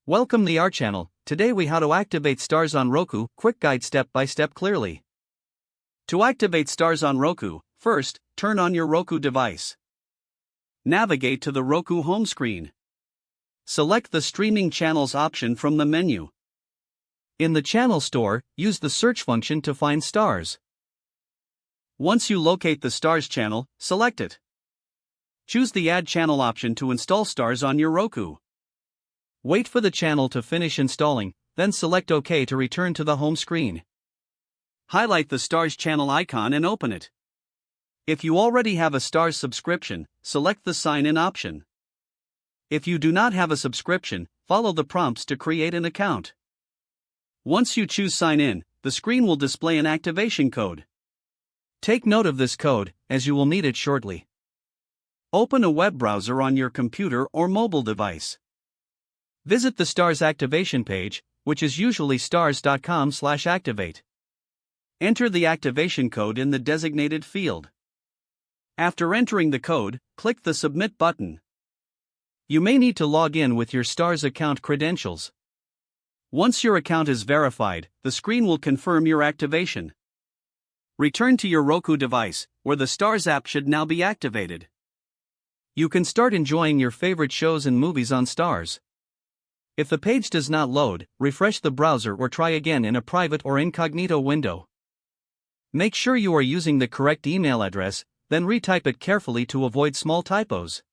Welcome to our channel. Today we how to activate Starz on Roku. Quick guide step by step clearly. To activate Starz on Roku, first, turn on your Roku device. Navigate to the Roku home screen. Select the streaming channels option from the menu. In the channel store, use the search function to find Starz. Once you locate the Starz channel, select it. Choose the Add Channel option to install Starz on your Roku. Wait for the channel to finish installing, then select OK to return to the home screen. Highlight the Starz channel icon and open it. If you already have a Starz subscription, select the Sign In option. If you do not have a subscription, follow the prompts to create an account. Once you choose Sign In, the screen will display an activation code. Take note of this code, as you will need it shortly. Open a web browser on your computer or mobile device. Visit the Starz activation page, which is usually starz.com/activate. Enter the activation code in the designated field. After entering the code, click the Submit button. You may need to log in with your Starz account credentials. Once your account is verified, the screen will confirm your activation. Return to your Roku device, where the Starz app should now be activated. You can start enjoying your favorite shows and movies on Starz. If the page does not load, refresh the browser or try again in a private or incognito window. Make sure you are using the correct email address, then retype it carefully to avoid small typos.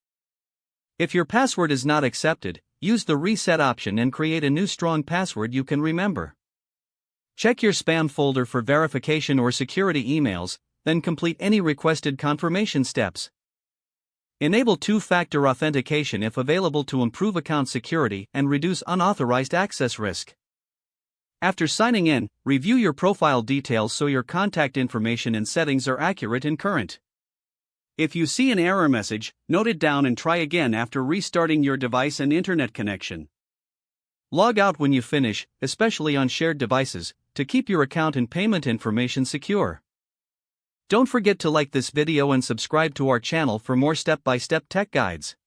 If your password is not accepted, use the reset option and create a new strong password you can remember. Check your spam folder for verification or security emails, then complete any requested confirmation steps. Enable two-factor authentication if available to improve account security and reduce unauthorized access risk. After signing in, review your profile details so your contact information and settings are accurate and current. If you see an error message, note it down and try again after restarting your device and internet connection. Log out when you finish, especially on shared devices, to keep your account and payment information secure. Don't forget to like this video and subscribe to our channel for more step-by-step tech guides.